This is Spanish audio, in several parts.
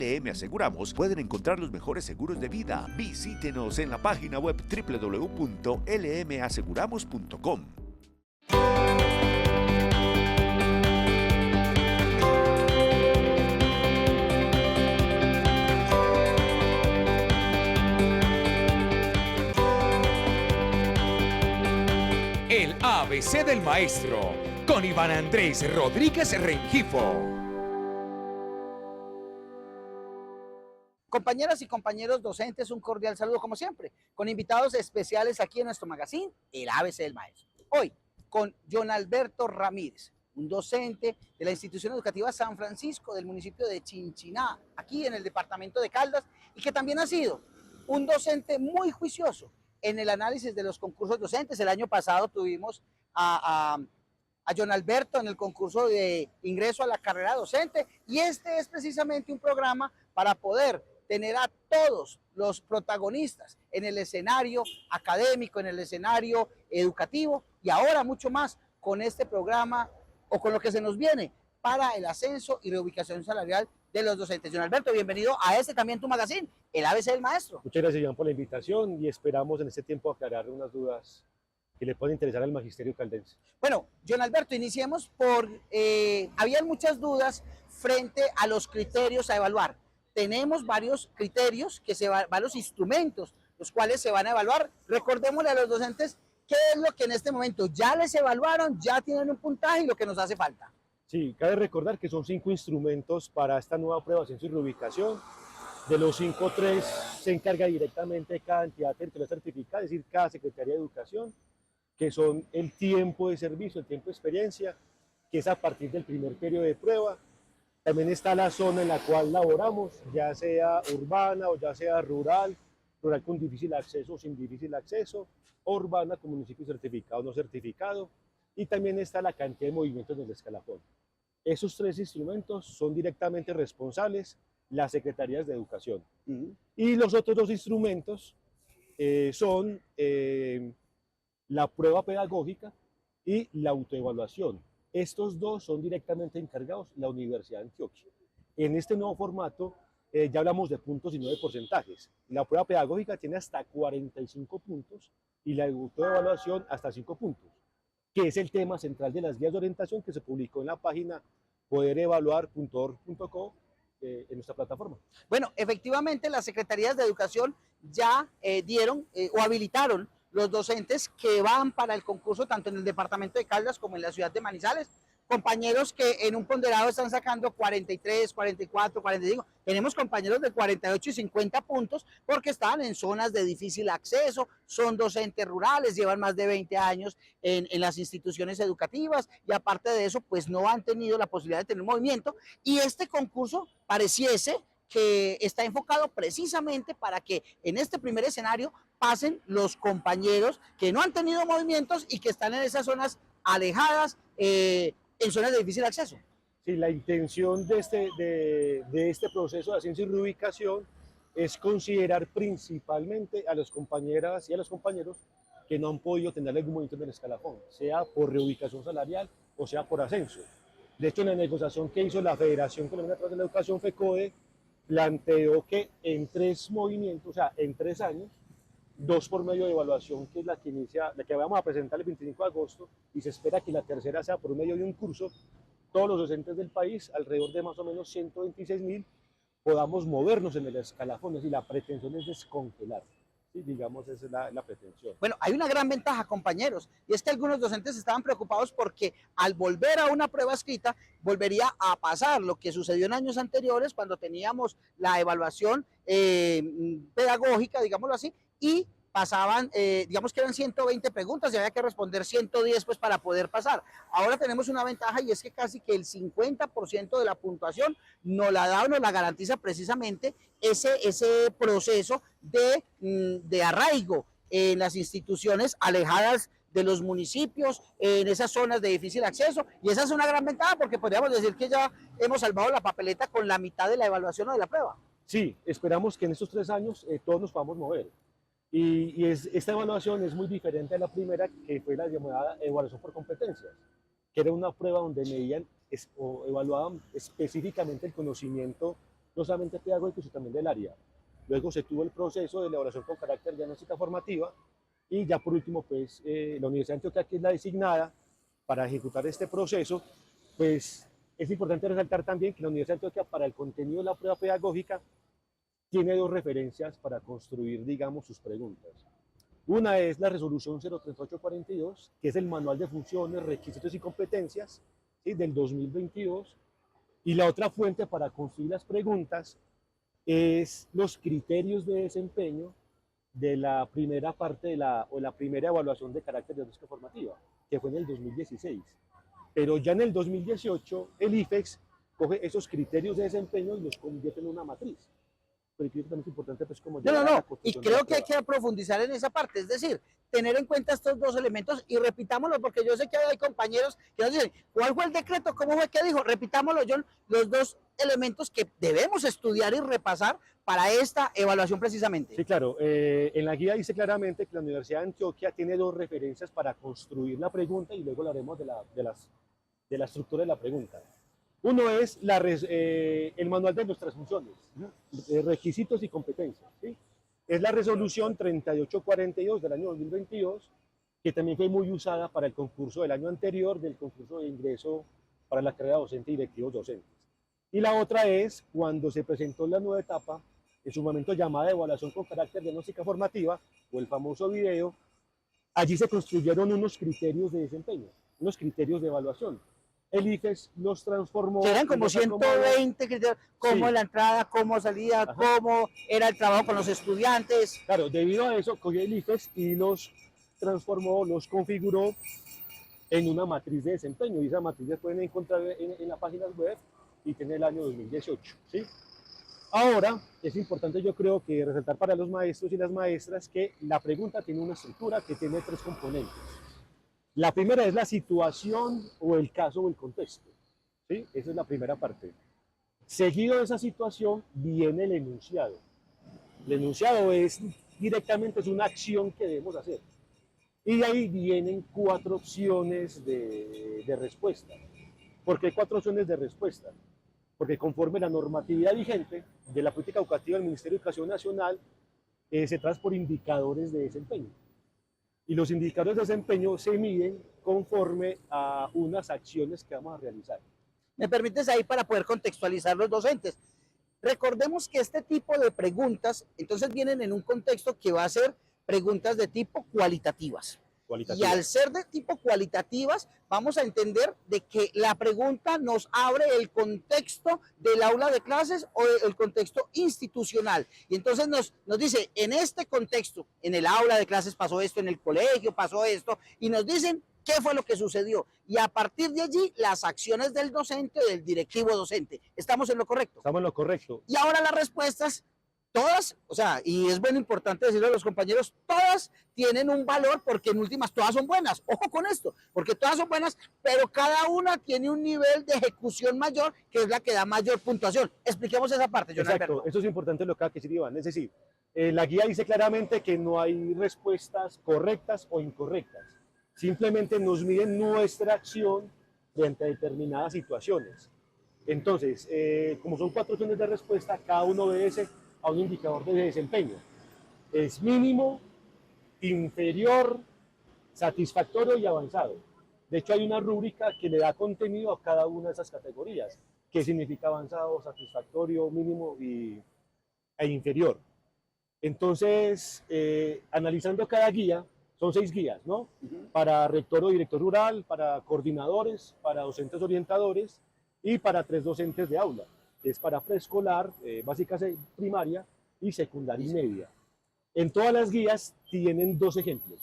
LM Aseguramos pueden encontrar los mejores seguros de vida. Visítenos en la página web www.lmaseguramos.com. El ABC del Maestro, con Iván Andrés Rodríguez Rengifo. Compañeras y compañeros docentes, un cordial saludo como siempre, con invitados especiales aquí en nuestro magazine, el ABC del Maestro. Hoy, con John Alberto Ramírez, un docente de la institución educativa San Francisco del municipio de Chinchiná, aquí en el departamento de Caldas, y que también ha sido un docente muy juicioso en el análisis de los concursos docentes. El año pasado tuvimos a John Alberto en el concurso de ingreso a la carrera docente, y este es precisamente un programa para poder tener a todos los protagonistas en el escenario académico, en el escenario educativo, y ahora mucho más con este programa o con lo que se nos viene para el ascenso y reubicación salarial de los docentes. John Alberto, bienvenido a este también tu magazine, el ABC del Maestro. Muchas gracias, Iván, por la invitación, y esperamos en este tiempo aclarar unas dudas que le pueden interesar al magisterio caldense. Bueno, John Alberto, iniciemos por, habían muchas dudas frente a los criterios a evaluar. Tenemos varios criterios, varios instrumentos, los cuales se van a evaluar. Recordémosle a los docentes qué es lo que en este momento ya les evaluaron, ya tienen un puntaje y lo que nos hace falta. Sí, cabe recordar que son 5 instrumentos para esta nueva prueba de ascenso y reubicación. De los 5, 3 se encarga directamente cada entidad territorial certificada, es decir, cada Secretaría de Educación, que son el tiempo de servicio, el tiempo de experiencia, que es a partir del primer periodo de prueba. También está la zona en la cual laboramos, ya sea urbana o ya sea rural, rural con difícil acceso o sin difícil acceso, o urbana con municipio certificado o no certificado, y también está la cantidad de movimientos del escalafón. Esos 3 instrumentos son directamente responsables las secretarías de educación. Y los otros 2 instrumentos son la prueba pedagógica y la autoevaluación. Estos 2 son directamente encargados la Universidad de Antioquia. En este nuevo formato ya hablamos de puntos y no de porcentajes. La prueba pedagógica tiene hasta 45 puntos y la autoevaluación hasta 5 puntos, que es el tema central de las guías de orientación que se publicó en la página poderevaluar.org.co en nuestra plataforma. Bueno, efectivamente las secretarías de educación ya dieron o habilitaron los docentes que van para el concurso tanto en el departamento de Caldas como en la ciudad de Manizales. Compañeros que en un ponderado están sacando 43, 44, 45. Tenemos compañeros de 48 y 50 puntos porque están en zonas de difícil acceso, son docentes rurales, llevan más de 20 años en las instituciones educativas, y aparte de eso, pues no han tenido la posibilidad de tener movimiento, y este concurso pareciese que está enfocado precisamente para que en este primer escenario pasen los compañeros que no han tenido movimientos y que están en esas zonas alejadas, en zonas de difícil acceso. Sí, la intención de este proceso de ascenso y reubicación es considerar principalmente a las compañeras y a los compañeros que no han podido tener algún movimiento en el escalafón, sea por reubicación salarial o sea por ascenso. De hecho, en la negociación que hizo la Federación Colombiana de la Educación, FECODE, planteó que en 3 movimientos, o sea, en 3 años, 2 por medio de evaluación, que es la que inicia, la que vamos a presentar el 25 de agosto, y se espera que la tercera sea por medio de un curso, todos los docentes del país, alrededor de más o menos 126.000, podamos movernos en el escalafón, es decir, la pretensión es descongelar. Sí, digamos, esa es la pretensión. Bueno, hay una gran ventaja, compañeros, y es que algunos docentes estaban preocupados porque al volver a una prueba escrita, volvería a pasar lo que sucedió en años anteriores cuando teníamos la evaluación pedagógica, digámoslo así, y pasaban, digamos que eran 120 preguntas y había que responder 110 pues para poder pasar. Ahora tenemos una ventaja, y es que casi que el 50% de la puntuación nos la da o nos la garantiza precisamente ese proceso de arraigo en las instituciones alejadas de los municipios, en esas zonas de difícil acceso, y esa es una gran ventaja porque podríamos decir que ya hemos salvado la papeleta con la mitad de la evaluación o de la prueba. Sí, esperamos que en estos 3 años todos nos podamos mover. Esta evaluación es muy diferente a la primera, que fue la llamada evaluación por competencias, que era una prueba donde medían o evaluaban específicamente el conocimiento no solamente pedagógico, sino también del área. Luego se tuvo el proceso de elaboración con carácter diagnóstica formativa y ya por último, pues la Universidad de Antioquia, que es la designada para ejecutar este proceso, pues es importante resaltar también que la Universidad de Antioquia para el contenido de la prueba pedagógica tiene dos referencias para construir, digamos, sus preguntas. Una es la resolución 03842, que es el manual de funciones, requisitos y competencias, ¿sí?, del 2022, y la otra fuente para construir las preguntas es los criterios de desempeño de la primera parte de la primera evaluación de carácter diagnóstica formativa, que fue en el 2016. Pero ya en el 2018 el IFEX coge esos criterios de desempeño y los convierte en una matriz. Pero creo que también es importante, pues, como y creo que hay que profundizar en esa parte, es decir, tener en cuenta estos dos elementos y repitámoslo, porque yo sé que hay compañeros que nos dicen, ¿cuál fue el decreto? ¿Cómo fue que dijo? Repitámoslo, John, los dos elementos que debemos estudiar y repasar para esta evaluación precisamente. Sí, claro. En la guía dice claramente que la Universidad de Antioquia tiene dos referencias para construir la pregunta y luego hablaremos de la estructura de la pregunta. Uno es el manual de nuestras funciones, requisitos y competencias, ¿sí? Es la resolución 3842 del año 2022, que también fue muy usada para el concurso del año anterior, del concurso de ingreso para la carrera docente y directivos docentes. Y la otra es cuando se presentó la nueva etapa, en su momento llamada evaluación con carácter diagnóstica formativa, o el famoso video. Allí se construyeron unos criterios de desempeño, unos criterios de evaluación. El IFES los transformó. Que eran como 120 criterios, cómo sí, la entrada, cómo salía, ajá, cómo era el trabajo con los estudiantes. Claro, debido a eso, cogió el IFES y los transformó, los configuró en una matriz de desempeño. Y esa matriz la pueden encontrar en la página web y tiene el año 2018. ¿Sí? Ahora, es importante, yo creo, que resaltar para los maestros y las maestras que la pregunta tiene una estructura que tiene tres componentes. La primera es la situación o el caso o el contexto, ¿sí? Esa es la primera parte. Seguido de esa situación viene el enunciado. El enunciado es una acción que debemos hacer. Y de ahí vienen 4 opciones de respuesta. ¿Por qué 4 opciones de respuesta? Porque conforme la normatividad vigente de la política educativa del Ministerio de Educación Nacional, se trata por indicadores de desempeño. Y los indicadores de desempeño se miden conforme a unas acciones que vamos a realizar. ¿Me permites ahí para poder contextualizar los docentes? Recordemos que este tipo de preguntas, entonces vienen en un contexto que va a ser preguntas de tipo cualitativas. Y al ser de tipo cualitativas, vamos a entender de que la pregunta nos abre el contexto del aula de clases o el contexto institucional. Y entonces nos dice, en este contexto, en el aula de clases pasó esto, en el colegio pasó esto, y nos dicen qué fue lo que sucedió. Y a partir de allí, las acciones del docente o del directivo docente. ¿Estamos en lo correcto? Estamos en lo correcto. Y ahora las respuestas, todas, o sea, y es bueno importante decirlo a los compañeros, todas tienen un valor porque en últimas todas son buenas. Ojo con esto, porque todas son buenas, pero cada una tiene un nivel de ejecución mayor que es la que da mayor puntuación. Expliquemos esa parte, John Exacto, Alberto. eso es importante lo que acaba de decir Iván. Es decir, la guía dice claramente que no hay respuestas correctas o incorrectas. Simplemente nos miden nuestra acción frente a determinadas situaciones. Entonces, como son 4 opciones de respuesta, cada uno obedece a un indicador de desempeño. Es mínimo, inferior, satisfactorio y avanzado. De hecho, hay una rúbrica que le da contenido a cada una de esas categorías. ¿Qué significa avanzado, satisfactorio, mínimo e inferior? Entonces, analizando cada guía, son 6 guías, ¿no? Para rector o director rural, para coordinadores, para docentes orientadores y para 3 docentes de aula. Es para preescolar, básica primaria y secundaria y media. En todas las guías tienen 2 ejemplos.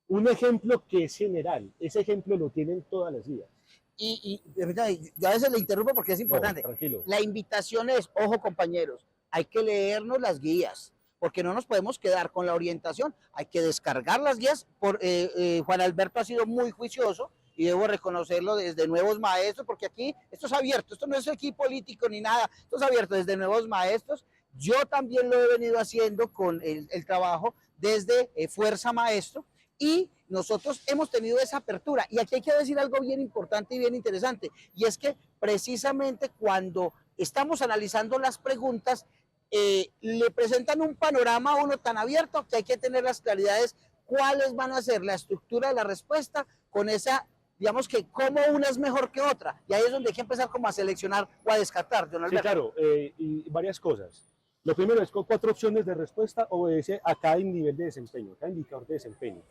Un ejemplo que es general, ese ejemplo lo tienen todas las guías. Y yo a veces le interrumpo porque es importante. No, tranquilo. La invitación es, ojo compañeros, hay que leernos las guías, porque no nos podemos quedar con la orientación, hay que descargar las guías. Juan Alberto ha sido muy juicioso, y debo reconocerlo desde Nuevos Maestros, porque aquí esto es abierto, esto no es aquí político ni nada, esto es abierto desde Nuevos Maestros. Yo también lo he venido haciendo con el trabajo desde Fuerza Maestro, y nosotros hemos tenido esa apertura. Y aquí hay que decir algo bien importante y bien interesante, y es que precisamente cuando estamos analizando las preguntas, le presentan un panorama a uno tan abierto que hay que tener las claridades cuáles van a ser la estructura de la respuesta con esa, digamos que cómo una es mejor que otra. Y ahí es donde hay que empezar como a seleccionar o a descartar, don Sí, Alberto. claro, y varias cosas. Lo primero es con 4 opciones de respuesta obedece a cada nivel de desempeño, a cada indicador de desempeño.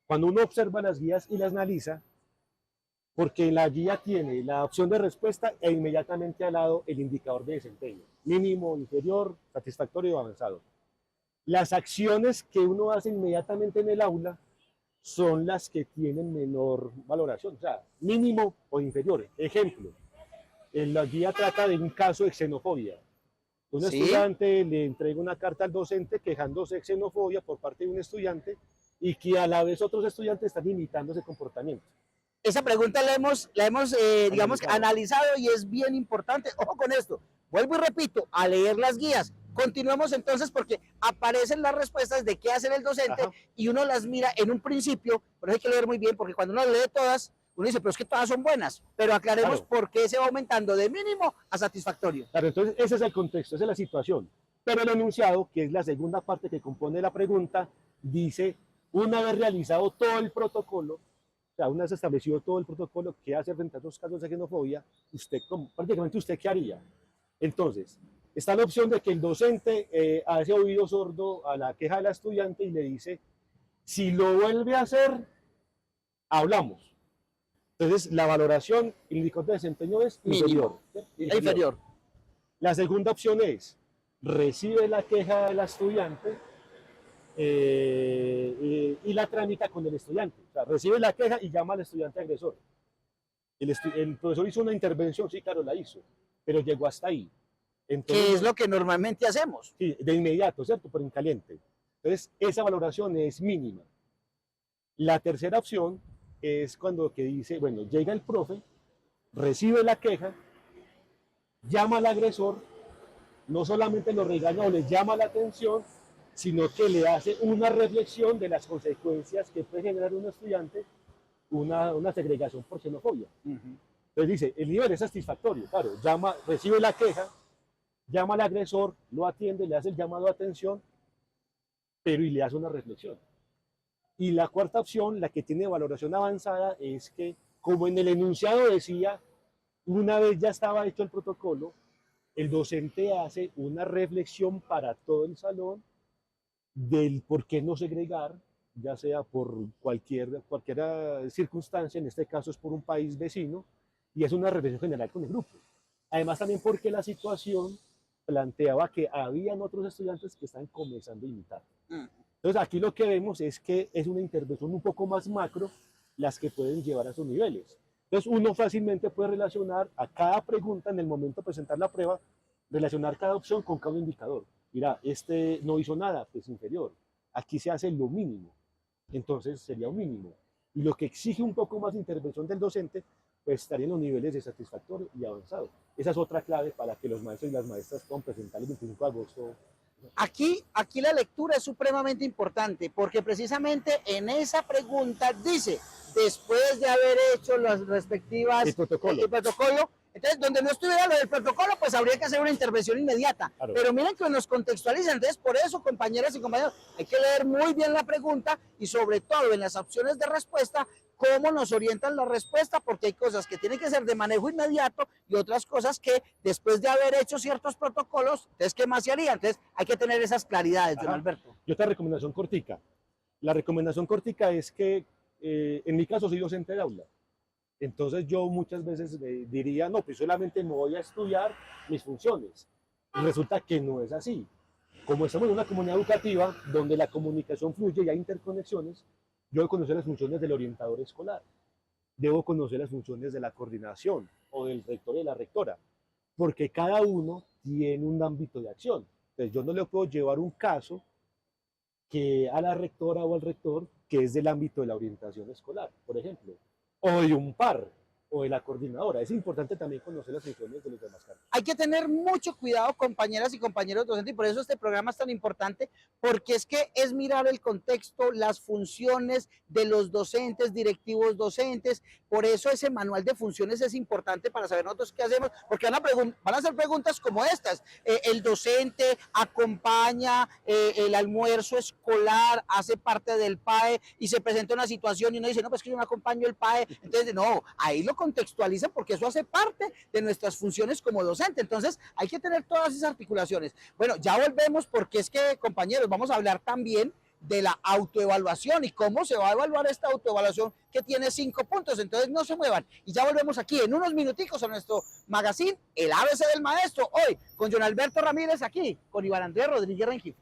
Cuando uno observa las guías y las analiza, porque la guía tiene la opción de respuesta e inmediatamente al lado el indicador de desempeño, mínimo, inferior, satisfactorio o avanzado. Las acciones que uno hace inmediatamente en el aula son las que tienen menor valoración, o sea, mínimo o inferior. Ejemplo, la guía trata de un caso de xenofobia. Un Sí. estudiante le entrega una carta al docente quejándose de xenofobia por parte de un estudiante y que a la vez otros estudiantes están imitando ese comportamiento. Esa pregunta la hemos digamos, analizado y es bien importante. Ojo con esto. Vuelvo y repito, a leer las guías. Continuemos entonces porque aparecen las respuestas de qué hacer el docente. Ajá. Y uno las mira en un principio, pero hay que leer muy bien porque cuando uno lee todas, uno dice, pero es que todas son buenas. Pero aclaremos por qué se va aumentando de mínimo a satisfactorio. Claro, entonces ese es el contexto, esa es la situación. Pero el enunciado, que es la segunda parte que compone la pregunta, dice, una vez realizado todo el protocolo, o sea, una vez establecido todo el protocolo, ¿qué hace frente a esos casos de xenofobia? Usted, prácticamente, ¿usted qué haría? Entonces, está la opción de que el docente hace oído sordo a la queja de la estudiante y le dice, si lo vuelve a hacer, hablamos. Entonces, la valoración, el indicador de desempeño es inferior. Inferior. La segunda opción es, recibe la queja de la estudiante y la tramita con el estudiante. O sea, recibe la queja y llama al estudiante agresor. El profesor hizo una intervención, sí, claro, la hizo, pero llegó hasta ahí. Entonces, ¿qué es lo que normalmente hacemos? Sí, de inmediato, ¿cierto? Pero en caliente. Entonces, esa valoración es mínima. La tercera opción es cuando que dice, bueno, llega el profe, recibe la queja, llama al agresor, no solamente lo regaña o le llama la atención, sino que le hace una reflexión de las consecuencias que puede generar un estudiante una segregación por xenofobia. Entonces dice, el nivel es satisfactorio, claro, recibe la queja, llama al agresor, lo atiende, le hace el llamado de atención, pero y le hace una reflexión. Y la cuarta opción, la que tiene valoración avanzada, es que, como en el enunciado decía, una vez ya estaba hecho el protocolo, el docente hace una reflexión para todo el salón del por qué no segregar, ya sea por cualquier circunstancia, en este caso es por un país vecino, y es una reflexión general con el grupo. Además también porque la situación planteaba que habían otros estudiantes que están comenzando a imitar. Entonces aquí lo que vemos es que es una intervención un poco más macro las que pueden llevar a esos niveles. Entonces uno fácilmente puede relacionar a cada pregunta en el momento de presentar la prueba, relacionar cada opción con cada indicador. Mira, este no hizo nada, pues inferior. Aquí se hace lo mínimo, entonces sería un mínimo. Y lo que exige un poco más de intervención del docente, pues estaría en los niveles de satisfactorio y avanzado. Esa es otra clave para que los maestros y las maestras puedan presentar el 25 de agosto. Aquí la lectura es supremamente importante porque precisamente en esa pregunta dice, después de haber hecho las respectivas el protocolo, entonces donde no estuviera lo del protocolo, pues habría que hacer una intervención inmediata. Claro. Pero miren que nos contextualizan, entonces por eso, compañeras y compañeros, hay que leer muy bien la pregunta y sobre todo en las opciones de respuesta, cómo nos orientan la respuesta, porque hay cosas que tienen que ser de manejo inmediato y otras cosas que después de haber hecho ciertos protocolos, entonces ¿qué más se haría? Entonces hay que tener esas claridades, don Alberto. Y otra recomendación cortica. La recomendación cortica es que, en mi caso soy docente de aula, entonces yo muchas veces diría, no, pues solamente me voy a estudiar mis funciones. Y resulta que no es así. Como estamos en una comunidad educativa donde la comunicación fluye y hay interconexiones, yo debo conocer las funciones del orientador escolar, debo conocer las funciones de la coordinación o del rector y de la rectora, porque cada uno tiene un ámbito de acción. Entonces yo no le puedo llevar un caso que a la rectora o al rector que es del ámbito de la orientación escolar, por ejemplo, o de un par. o de la coordinadora. Es importante también conocer las funciones de los demás cargos. Hay que tener mucho cuidado, compañeras y compañeros docentes, y por eso este programa es tan importante, porque es que es mirar el contexto, las funciones de los docentes, directivos docentes. Por eso ese manual de funciones es importante para saber nosotros qué hacemos, porque van a hacer preguntas como estas. El docente acompaña el almuerzo escolar, hace parte del PAE y se presenta una situación y uno dice, no, pues que yo no acompaño el PAE. Entonces, no, ahí lo contextualiza porque eso hace parte de nuestras funciones como docente. Entonces, hay que tener todas esas articulaciones. Bueno, ya volvemos porque es que, compañeros, vamos a hablar también de la autoevaluación y cómo se va a evaluar esta autoevaluación que tiene 5 puntos. Entonces, no se muevan. Y ya volvemos aquí en unos minuticos a nuestro magazine, el ABC del Maestro, hoy con John Alberto Ramírez aquí, con Iván Andrés Rodríguez Rengifo.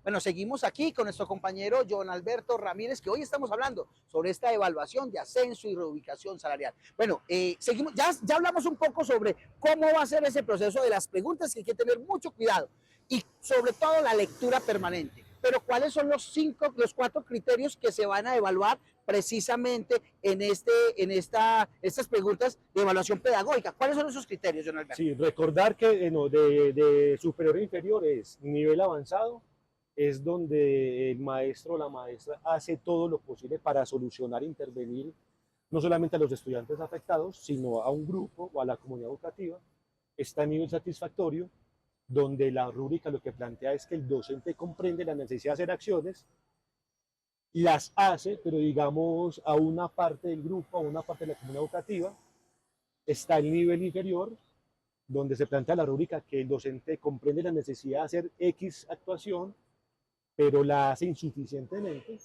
Bueno, seguimos aquí con nuestro compañero John Alberto Ramírez, que hoy estamos hablando sobre esta evaluación de ascenso y reubicación salarial. Bueno, seguimos, ya hablamos un poco sobre cómo va a ser ese proceso de las preguntas, que hay que tener mucho cuidado y sobre todo la lectura permanente. Pero ¿cuáles son los 4 criterios que se van a evaluar precisamente en estas preguntas de evaluación pedagógica? ¿Cuáles son esos criterios, John Alberto? Sí, recordar que de superior a inferior es nivel avanzado, es donde el maestro o la maestra hace todo lo posible para solucionar e intervenir no solamente a los estudiantes afectados, sino a un grupo o a la comunidad educativa. Está en nivel satisfactorio, donde la rúbrica lo que plantea es que el docente comprende la necesidad de hacer acciones, las hace, pero digamos a una parte del grupo, a una parte de la comunidad educativa. Está el nivel inferior, donde se plantea la rúbrica que el docente comprende la necesidad de hacer X actuación, pero la hace insuficientemente.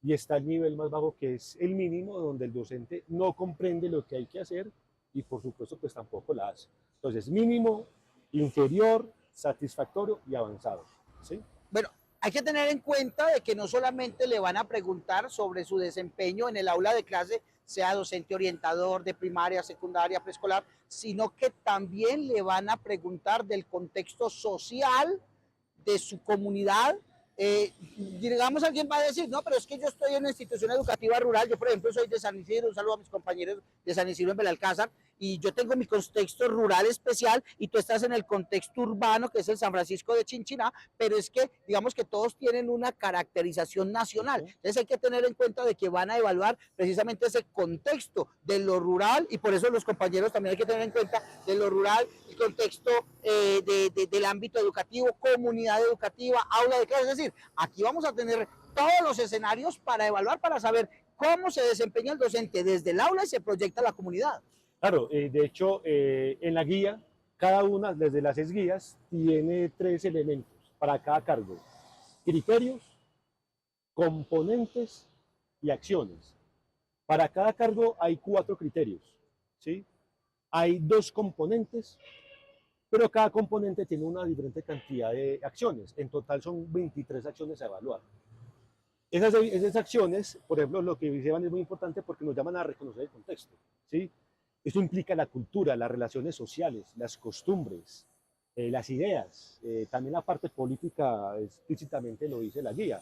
Y está el nivel más bajo, que es el mínimo, donde el docente no comprende lo que hay que hacer y por supuesto pues tampoco la hace. Entonces, mínimo, inferior, satisfactorio y avanzado, ¿sí? Bueno, hay que tener en cuenta de que no solamente le van a preguntar sobre su desempeño en el aula de clase, sea docente orientador de primaria, secundaria, preescolar, sino que también le van a preguntar del contexto social de su comunidad. Digamos, alguien va a decir, no, pero es que yo estoy en una institución educativa rural, yo por ejemplo soy de San Isidro, un saludo a mis compañeros de San Isidro en Belalcázar, y yo tengo mi contexto rural especial y tú estás en el contexto urbano, que es el San Francisco de Chinchiná, pero es que digamos que todos tienen una caracterización nacional. Entonces hay que tener en cuenta de que van a evaluar precisamente ese contexto de lo rural, y por eso los compañeros también hay que tener en cuenta de lo rural, el contexto del ámbito educativo, comunidad educativa, aula de clase. Es decir, aquí vamos a tener todos los escenarios para evaluar, para saber cómo se desempeña el docente desde el aula y se proyecta a la comunidad. Claro, de hecho, en la guía, cada una, desde las 6 guías, tiene 3 elementos para cada cargo: criterios, componentes y acciones. Para cada cargo hay 4 criterios, ¿sí? Hay 2 componentes, pero cada componente tiene una diferente cantidad de acciones. En total son 23 acciones a evaluar. Esas acciones, por ejemplo, lo que dice Iván es muy importante porque nos llaman a reconocer el contexto, ¿sí? Esto implica la cultura, las relaciones sociales, las costumbres, las ideas, también la parte política explícitamente lo dice la guía.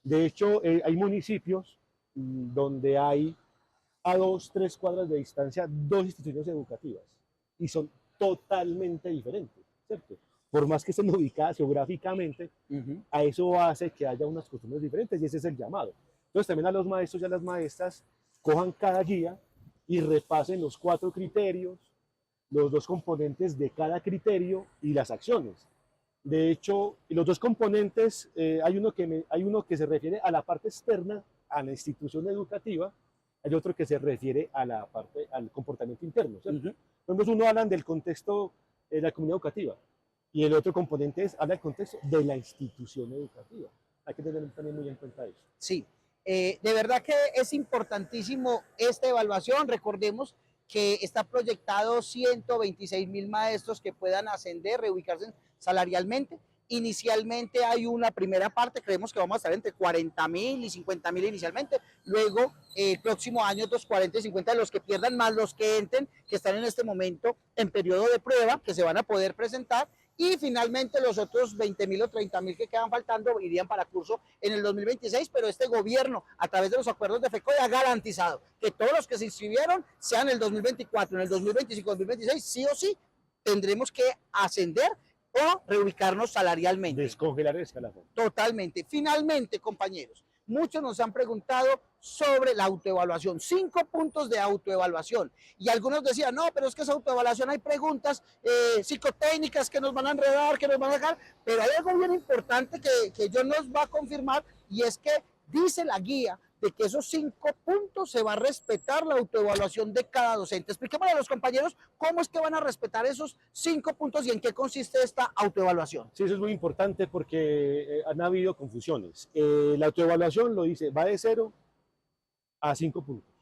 De hecho, hay municipios donde hay a 2, 3 cuadras de distancia 2 instituciones educativas y son totalmente diferentes, ¿cierto? Por más que estén ubicadas geográficamente, a eso hace que haya unas costumbres diferentes y ese es el llamado. Entonces también a los maestros y a las maestras cojan cada guía y repasen los 4 criterios, los 2 componentes de cada criterio y las acciones. De hecho, los 2 componentes, hay uno que se refiere a la parte externa, a la institución educativa, hay otro que se refiere a la parte, al comportamiento interno, ¿cierto? Entonces uno habla del contexto de la comunidad educativa y el otro componente habla del contexto de la institución educativa. Hay que tener también muy en cuenta eso. Sí, de verdad que es importantísimo esta evaluación. Recordemos que está proyectado 126.000 maestros que puedan ascender, reubicarse salarialmente. Inicialmente hay una primera parte, creemos que vamos a estar entre 40.000 y 50.000 inicialmente, luego el próximo año otros 40 y 50 de los que pierdan más los que entren, que están en este momento en periodo de prueba, que se van a poder presentar, y finalmente los otros 20.000 o 30.000 que quedan faltando irían para curso en el 2026, pero este gobierno a través de los acuerdos de FECODE ha garantizado que todos los que se inscribieron sean en el 2024, en el 2025, 2026, sí o sí tendremos que ascender o reubicarnos salarialmente. Descongelar el escalafón. Totalmente. Finalmente, compañeros, muchos nos han preguntado sobre la autoevaluación, 5 puntos de autoevaluación. Y algunos decían, no, pero es que esa autoevaluación hay preguntas psicotécnicas que nos van a enredar, que nos van a dejar, pero hay algo bien importante que John nos va a confirmar, y es que dice la guía de que esos 5 puntos se va a respetar la autoevaluación de cada docente. Expliquémosle a los compañeros cómo es que van a respetar esos 5 puntos y en qué consiste esta autoevaluación. Sí, eso es muy importante porque han habido confusiones. La autoevaluación lo dice, va de 0 a 5 puntos.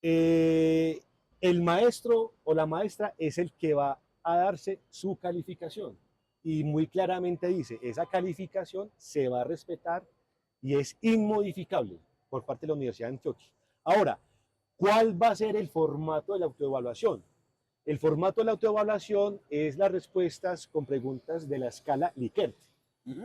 El maestro o la maestra es el que va a darse su calificación y muy claramente dice, esa calificación se va a respetar y es inmodificable por parte de la Universidad de Antioquia. Ahora, ¿cuál va a ser el formato de la autoevaluación? El formato de la autoevaluación es las respuestas con preguntas de la escala Likert.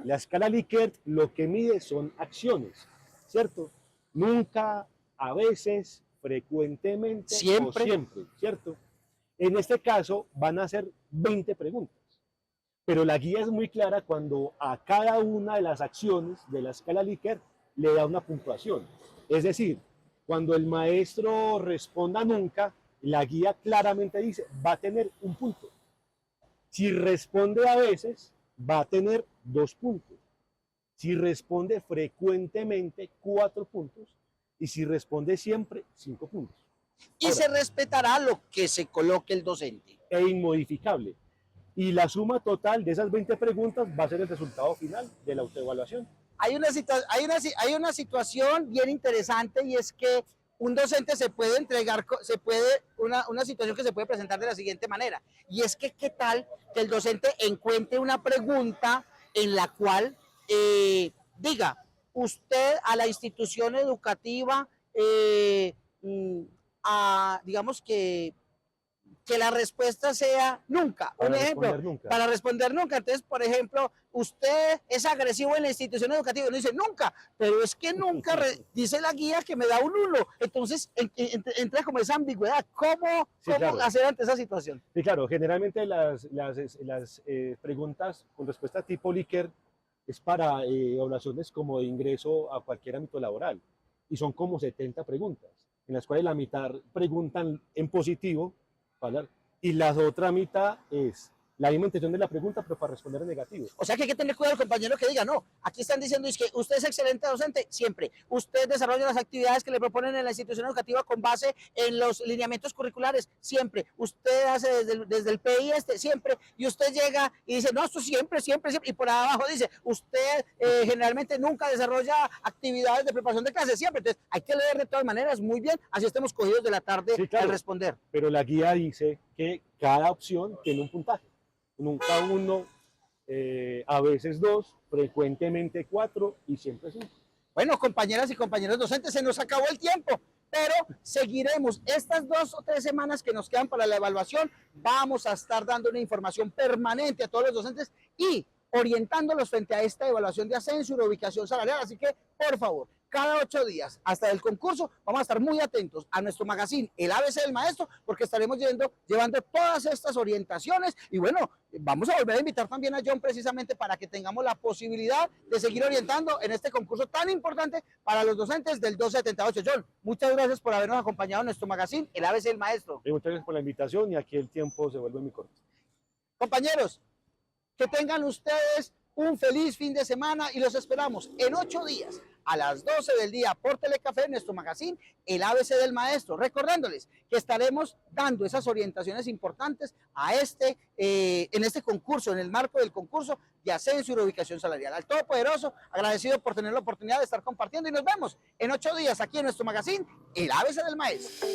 La escala Likert lo que mide son acciones, ¿cierto? Nunca, a veces, frecuentemente Siempre. o siempre, ¿cierto? En este caso van a ser 20 preguntas. Pero la guía es muy clara cuando a cada una de las acciones de la escala Likert le da una puntuación. Es decir, cuando el maestro responda nunca, la guía claramente dice, va a tener un punto. Si responde a veces, va a tener 2 puntos. Si responde frecuentemente, 4 puntos. Y si responde siempre, 5 puntos. Y ahora, se respetará lo que se coloque el docente. E inmodificable. Y la suma total de esas 20 preguntas va a ser el resultado final de la autoevaluación. Hay una situación bien interesante, y es que un docente se puede entregar, una situación que se puede presentar de la siguiente manera, y es que qué tal que el docente encuentre una pregunta en la cual diga, usted a la institución educativa, digamos que la respuesta sea nunca. Un ejemplo, para responder nunca. Entonces, por ejemplo, usted es agresivo en la institución educativa, y no dice nunca, pero es que nunca dice la guía que me da un 1. Entonces, entra como esa ambigüedad. ¿Cómo claro, hacer ante esa situación? Sí, claro, generalmente las preguntas con respuesta tipo Likert es para evaluaciones como de ingreso a cualquier ámbito laboral, y son como 70 preguntas, en las cuales la mitad preguntan en positivo, y la otra mitad es la misma intención de la pregunta, pero para responder en negativo. O sea que hay que tener cuidado al compañero que diga, no, aquí están diciendo es que usted es excelente docente, siempre. Usted desarrolla las actividades que le proponen en la institución educativa con base en los lineamientos curriculares, siempre. Usted hace desde el PI siempre. Y usted llega y dice, no, esto siempre, siempre, siempre. Y por abajo dice, usted generalmente nunca desarrolla actividades de preparación de clases, siempre. Entonces hay que leer de todas maneras muy bien, así estemos cogidos de la tarde, sí, claro, al responder. Pero la guía dice que cada opción tiene un puntaje. Nunca 1, a veces 2, frecuentemente 4 y siempre 5. Bueno, compañeras y compañeros docentes, se nos acabó el tiempo, pero seguiremos estas 2 o 3 semanas que nos quedan para la evaluación. Vamos a estar dando una información permanente a todos los docentes y orientándolos frente a esta evaluación de ascenso y reubicación salarial. Así que, por favor, cada 8 días hasta el concurso vamos a estar muy atentos a nuestro magazine, el ABC del Maestro, porque estaremos llevando todas estas orientaciones. Y bueno, vamos a volver a invitar también a John precisamente para que tengamos la posibilidad de seguir orientando en este concurso tan importante para los docentes del 278. John, muchas gracias por habernos acompañado en nuestro magazine, el ABC del Maestro. Y muchas gracias por la invitación, y aquí el tiempo se vuelve muy corto. Compañeros, que tengan ustedes un feliz fin de semana y los esperamos en 8 días a las 12 del día por Telecafé en nuestro magazine, el ABC del Maestro, recordándoles que estaremos dando esas orientaciones importantes a en este concurso, en el marco del concurso de ascenso y reubicación salarial. Al Todopoderoso, agradecido por tener la oportunidad de estar compartiendo, y nos vemos en 8 días aquí en nuestro magazine, el ABC del Maestro.